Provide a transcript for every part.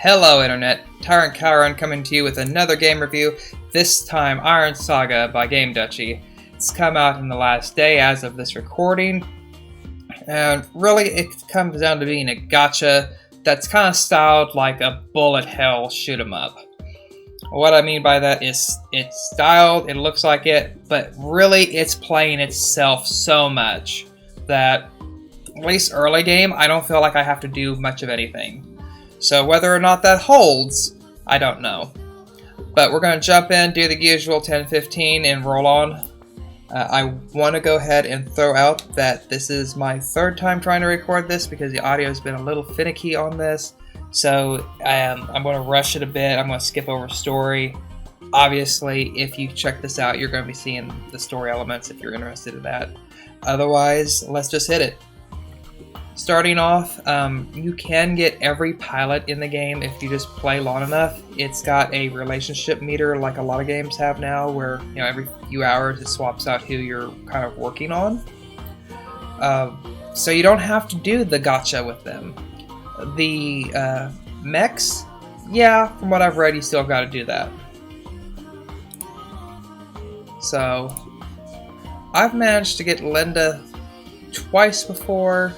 Hello Internet, TyrantCalren coming to you with another game review, this time Iron Saga by Game Duchy. It's come out in the last day as of this recording, and really it comes down to being a gacha that's kind of styled like a bullet hell shoot 'em up. What I mean by that is it's styled, it looks like it, but really it's playing itself so much that, at least early game, I don't feel like I have to do much of anything. So whether or not that holds, I don't know. But we're going to jump in, do the usual 10-15 and roll on. I want to go ahead and throw out that this is my third time trying to record this because the audio has been a little finicky on this. So I'm going to rush it a bit, I'm going to skip over story. Obviously, if you check this out, you're going to be seeing the story elements if you're interested in that. Otherwise, let's just hit it. Starting off, you can get every pilot in the game if you just play long enough. It's got a relationship meter like a lot of games have now, where every few hours it swaps out who you're kind of working on. So you don't have to do the gacha with them. The mechs, yeah, from what I've read, you still got to do that. So I've managed to get Linda twice before.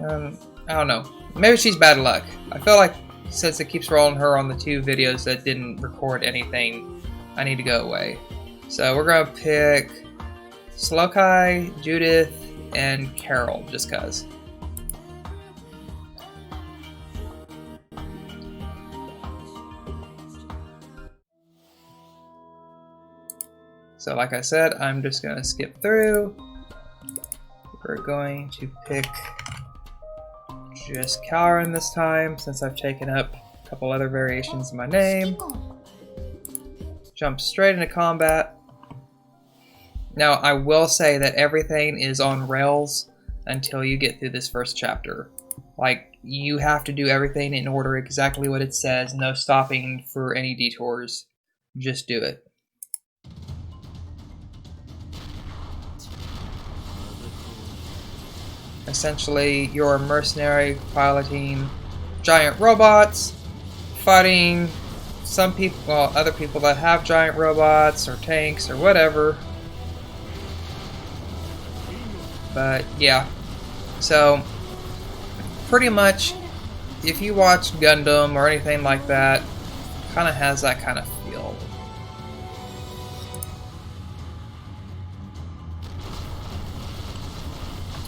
I don't know. Maybe she's bad luck. I feel like since it keeps rolling her on the two videos that didn't record anything, I need to go away. So we're going to pick Slokai, Judith, and Carol, just cuz. So like I said, I'm just going to skip through. We're going to pick just Calren this time, since I've taken up a couple other variations of my name. Jump straight into combat. Now, I will say that everything is on rails until you get through this first chapter. Like, you have to do everything in order exactly what it says, no stopping for any detours. Just do it. Essentially, you're a mercenary piloting giant robots, fighting some people, well, other people that have giant robots or tanks or whatever. But yeah, so pretty much, if you watch Gundam or anything like that, kind of has that kind of feel.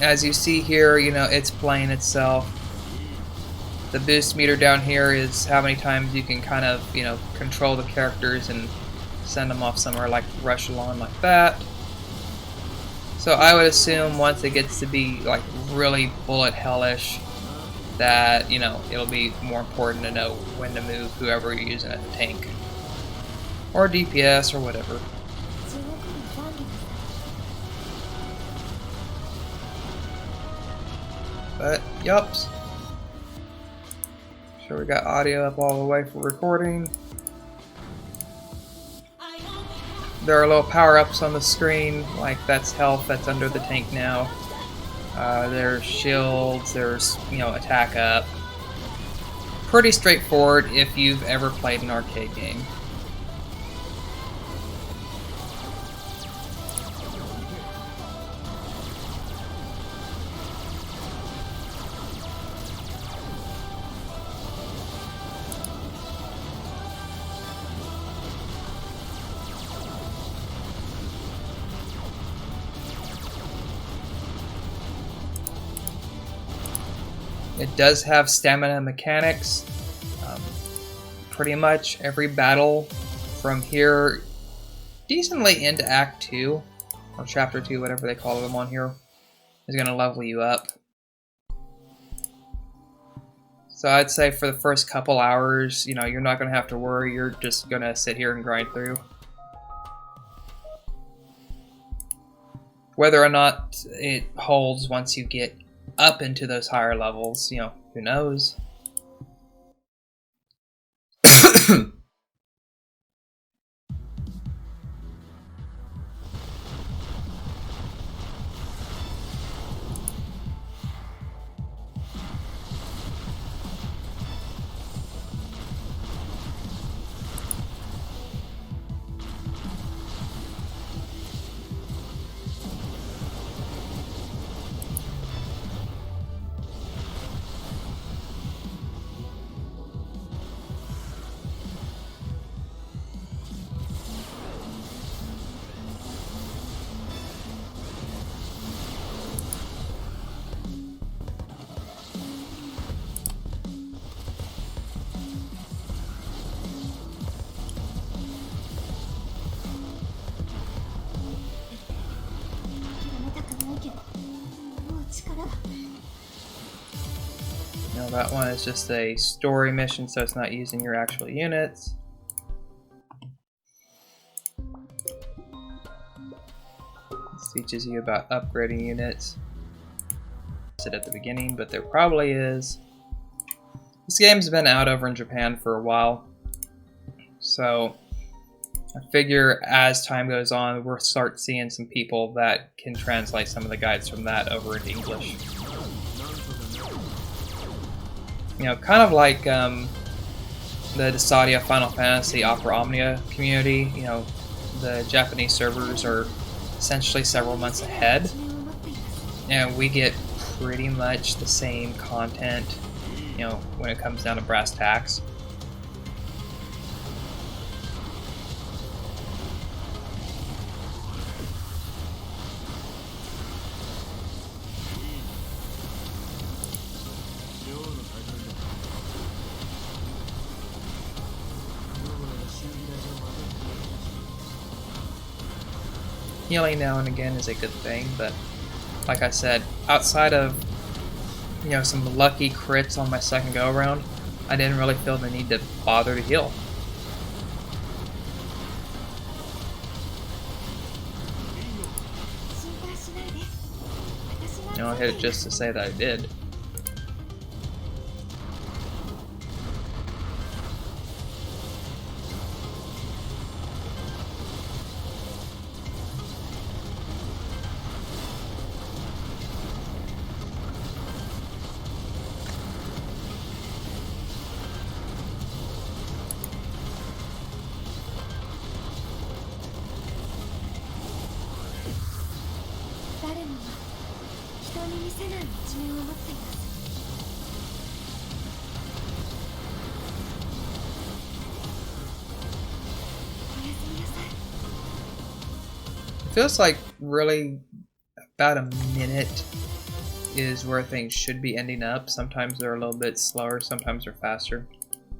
As you see here, it's playing itself. The boost meter down here is how many times you can kind of, control the characters and send them off somewhere like Rushalon like that. So I would assume once it gets to be like really bullet hellish, that, it'll be more important to know when to move whoever you're using as a tank. Or DPS or whatever. But, yups. Sure, we got audio up all the way for recording. There are little power-ups on the screen, like that's health that's under the tank now. There's shields, there's, attack up. Pretty straightforward if you've ever played an arcade game. It does have stamina mechanics. Pretty much every battle from here decently into Act 2, or Chapter 2, whatever they call them on here, is going to level you up. So I'd say for the first couple hours, you're not going to have to worry, you're just going to sit here and grind through. Whether or not it holds once you get up into those higher levels, who knows? You know, that one is just a story mission, so it's not using your actual units. This teaches you about upgrading units. I said at the beginning, but there probably is. This game's been out over in Japan for a while, so I figure as time goes on, we'll start seeing some people that can translate some of the guides from that over into English. You know, kind of like the Disadia Final Fantasy Opera Omnia community. You know, the Japanese servers are essentially several months ahead, and we get pretty much the same content, you know, when it comes down to brass tacks. Healing now and again is a good thing, but like I said, outside of, you know, some lucky crits on my second go around, I didn't really feel the need to bother to heal. You know, I hit it just to say that I did. It feels like really about a minute is where things should be ending up. Sometimes they're a little bit slower, sometimes they're faster.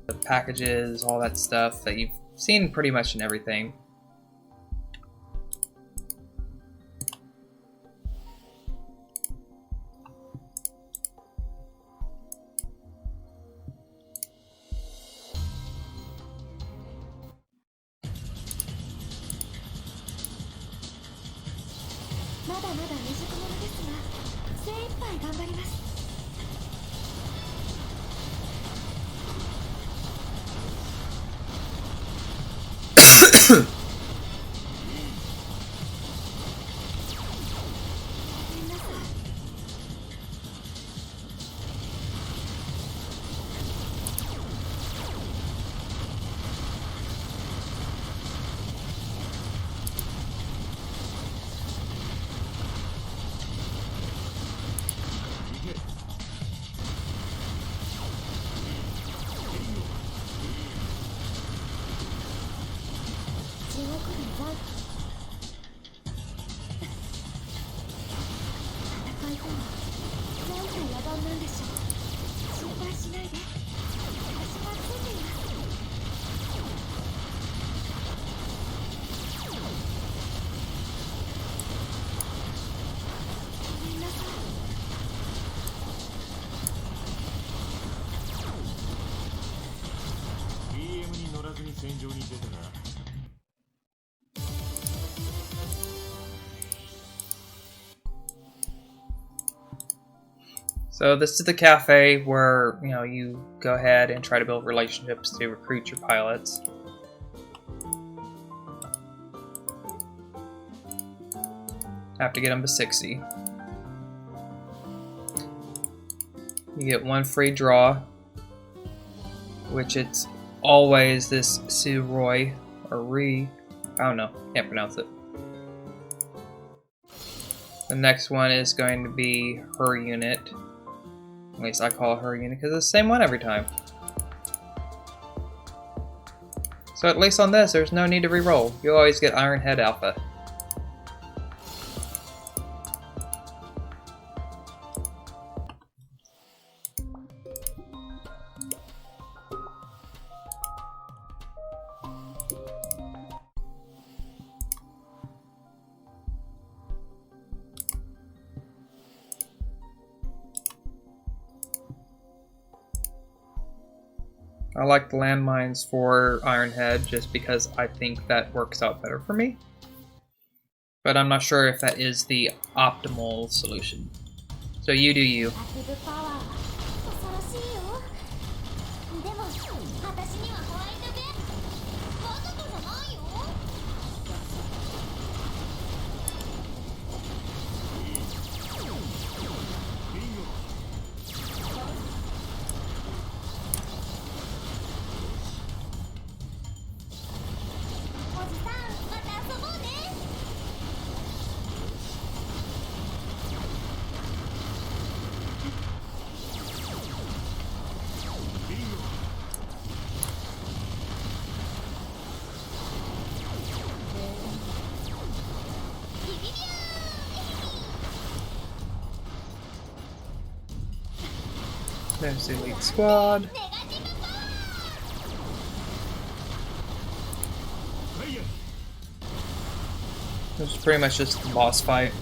The packages, all that stuff that you've seen pretty much in everything. So this is the cafe where, you know, you go ahead and try to build relationships to recruit your pilots. Have to get them to 60. You get one free draw, which it's always this Suroi or Ri. I don't know, can't pronounce it. The next one is going to be her unit. At least I call her unit because it's the same one every time. So at least on this, there's no need to reroll. You always get Iron Head Alpha. I like the landmines for Iron Head just because I think that works out better for me. But I'm not sure if that is the optimal solution. So you do you. There's the elite squad. This is pretty much just the boss fight.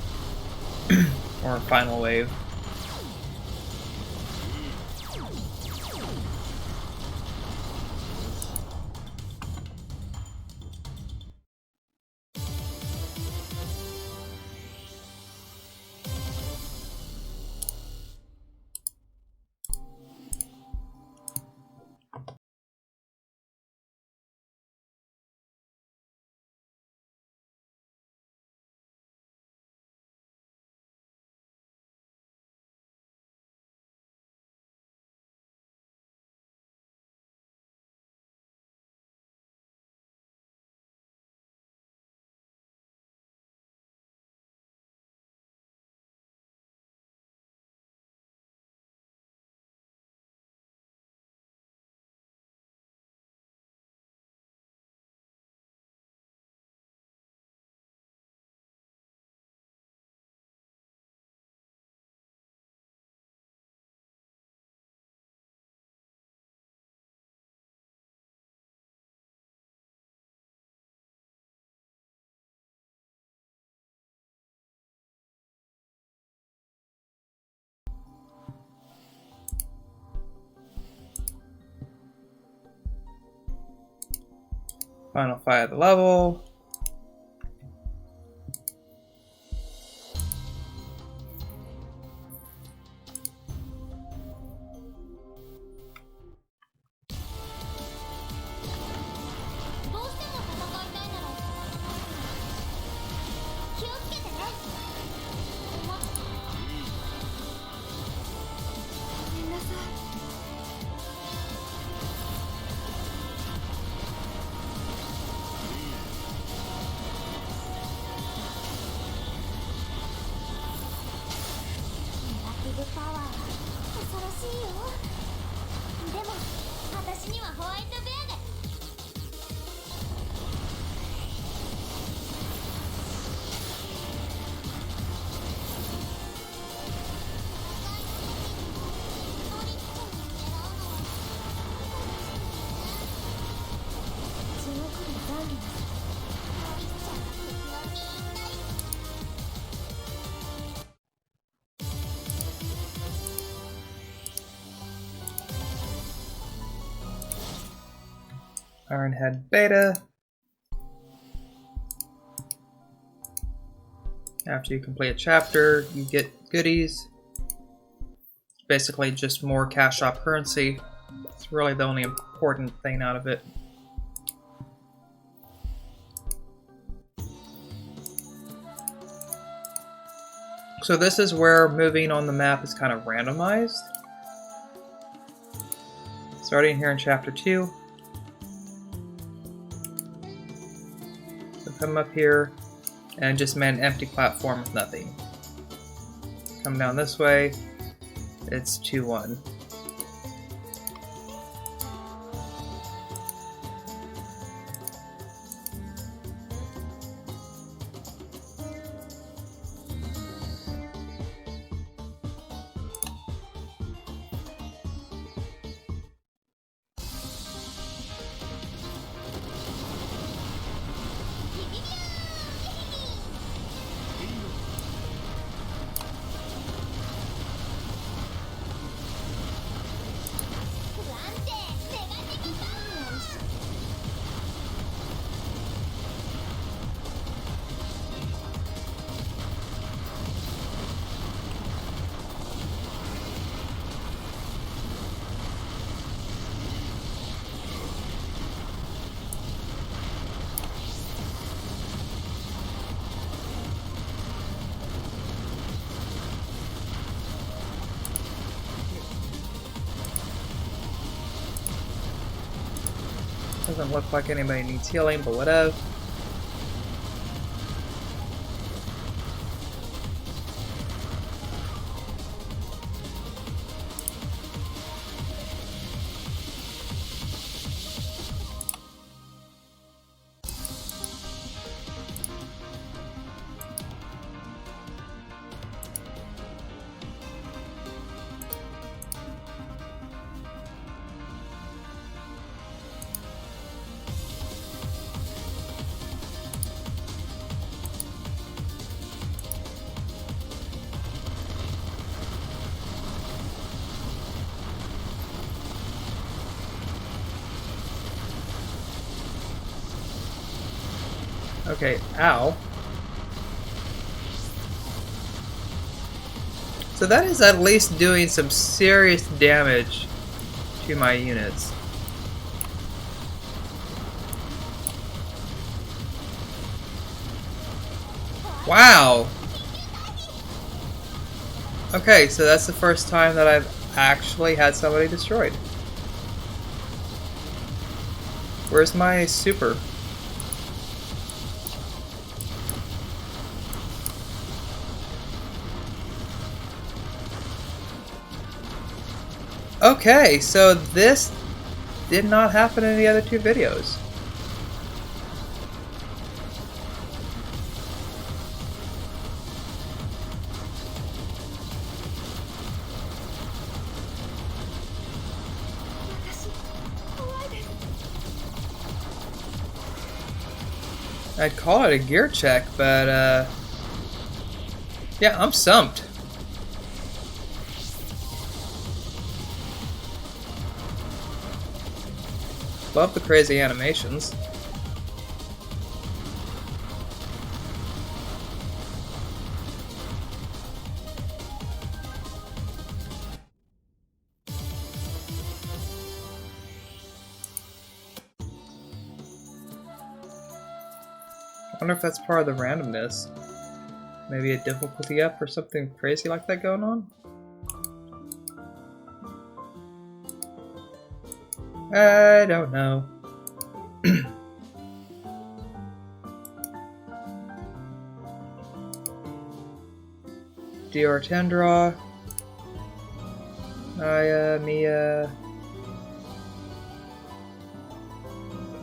Or final wave. Final fight of the level. Iron Head Beta. After you complete a chapter, you get goodies. Basically just more cash shop currency. It's really the only important thing out of it. So this is where moving on the map is kind of randomized. Starting here in chapter 2. So come up here and just man an empty platform with nothing. Come down this way, it's 2-1. Doesn't look like anybody needs healing, but whatever. Okay, ow. So that is at least doing some serious damage to my units. Wow! Okay, so that's the first time that I've actually had somebody destroyed. Where's my super? Okay, so this did not happen in the other two videos. I'd call it a gear check, but yeah, I'm stumped. Love the crazy animations. I wonder if that's part of the randomness. Maybe a difficulty up or something crazy like that going on? I don't know. DR10 draw. Aya, Mia.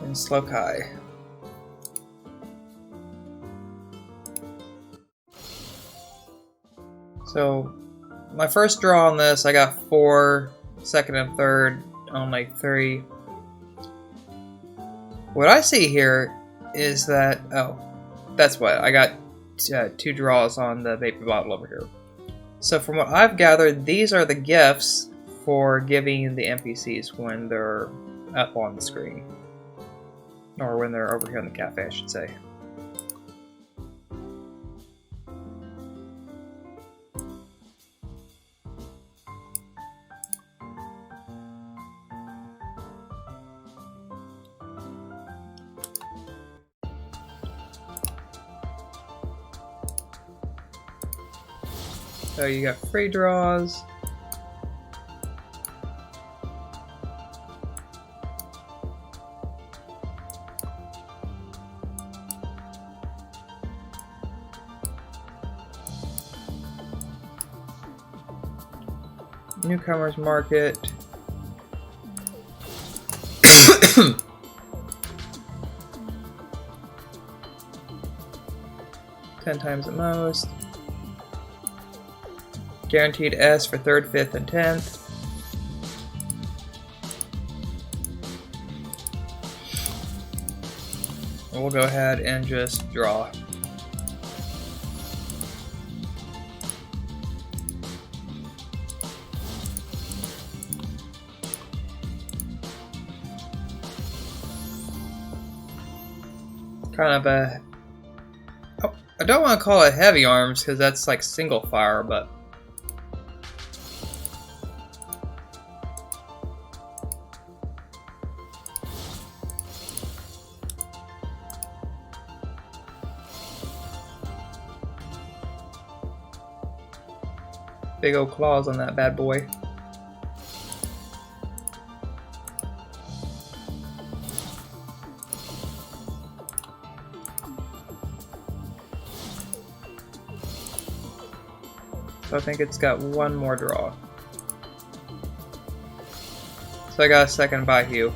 And Slokai. So, my first draw on this, I got 4, second and third, only 3. What I see here is that, oh, that's what, I got 2 draws on the vapor bottle over here. So from what I've gathered, these are the gifts for giving the NPCs when they're up on the screen. Or when they're over here in the cafe, I should say. So you got free draws. Newcomers market. 10 times at most. Guaranteed S for 3rd, 5th, and 10th. And we'll go ahead and just draw. Kind of a... Oh, I don't want to call it heavy arms because that's like single fire, but... Big old claws on that bad boy. So I think it's got one more draw. So I got a second by Hugh.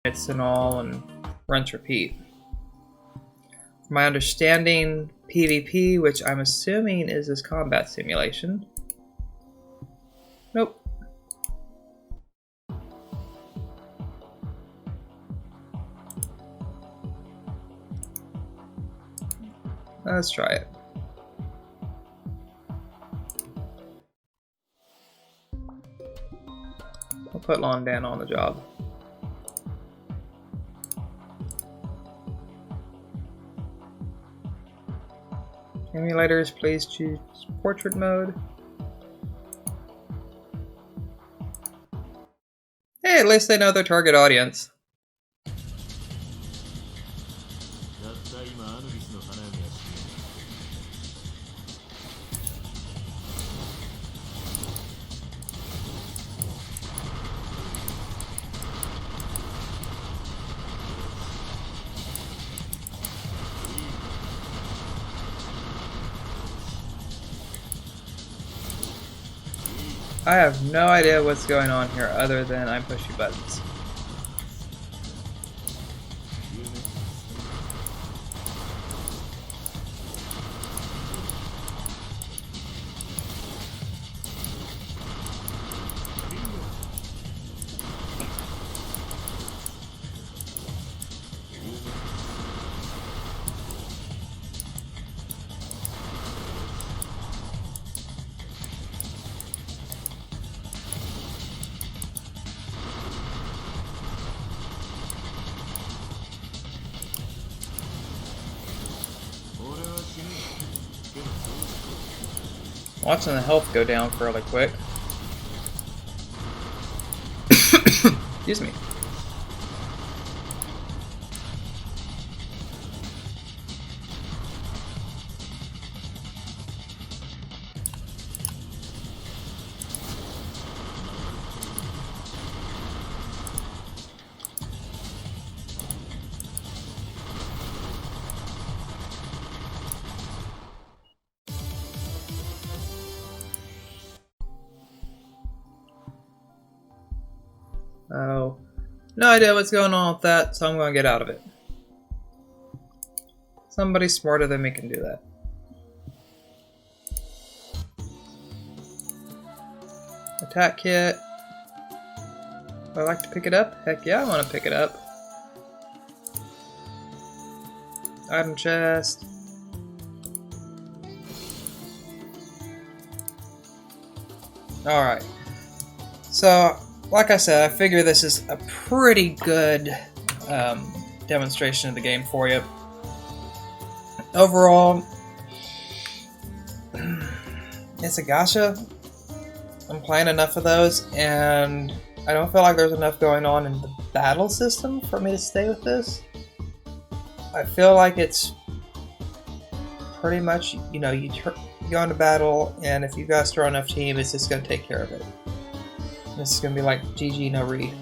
It's and all, and rinse repeat. From my understanding, PvP, which I'm assuming is this combat simulation. Nope. Let's try it. I'll put Londan on the job. Emulators, please choose portrait mode. Hey, at least they know their target audience. I have no idea what's going on here other than I'm pushing buttons. Watching the health go down fairly quick. Excuse me. Oh, no idea what's going on with that, so I'm going to get out of it. Somebody smarter than me can do that. attack kit. Would I like to pick it up? Heck yeah, I want to pick it up. Item chest. Alright. So, like I said, I figure this is a pretty good demonstration of the game for you. Overall, it's a gacha. I'm playing enough of those, and I don't feel like there's enough going on in the battle system for me to stay with this. I feel like it's pretty much, you know, you go into battle, and if you guys throw enough team, it's just going to take care of it. This is going to be like GG no re.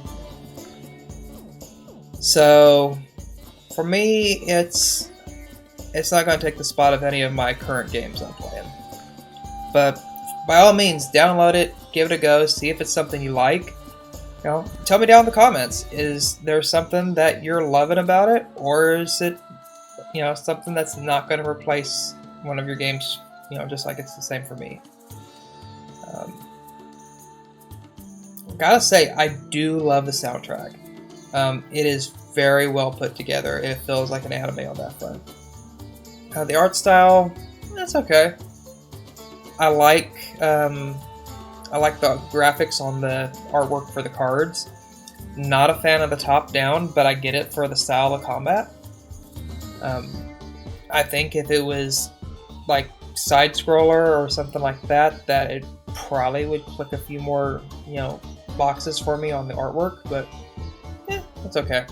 So, for me, it's not going to take the spot of any of my current games I'm playing. But by all means, download it, give it a go, see if it's something you like. You know, tell me down in the comments, is there something that you're loving about it, or is it, you know, something that's not going to replace one of your games, you know, just like it's the same for me. Gotta say, I do love the soundtrack. It is very well put together. It feels like an anime on that front. The art style, that's okay. I like the graphics on the artwork for the cards. Not a fan of the top-down, but I get it for the style of combat. I think if it was like side-scroller or something like that, that it probably would click a few more, you know, boxes for me on the artwork, but yeah, that's okay.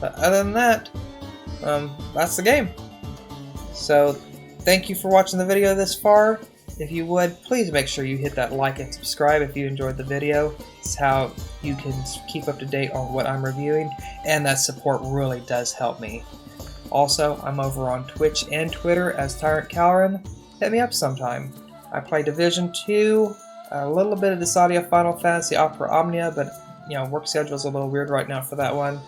But other than that, that's the game. So, thank you for watching the video this far. If you would, please make sure you hit that like and subscribe if you enjoyed the video. It's how you can keep up to date on what I'm reviewing, and that support really does help me. Also, I'm over on Twitch and Twitter as TyrantCalren. Hit me up sometime. I play Division 2, a little bit of Disadia Final Fantasy Opera Omnia, but you know, work schedule's a little weird right now for that one.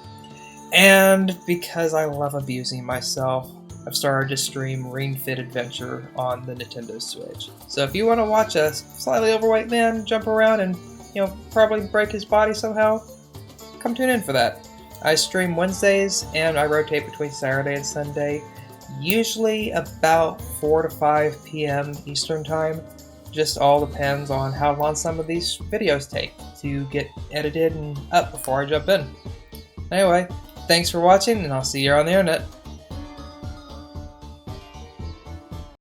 And because I love abusing myself, I've started to stream Ring Fit Adventure on the Nintendo Switch. So if you want to watch a slightly overweight man jump around and, you know, probably break his body somehow, come tune in for that. I stream Wednesdays and I rotate between Saturday and Sunday, usually about 4 to 5 p.m. Eastern Time. Just all depends on how long some of these videos take to get edited and up before I jump in. Anyway, thanks for watching, and I'll see you on the internet.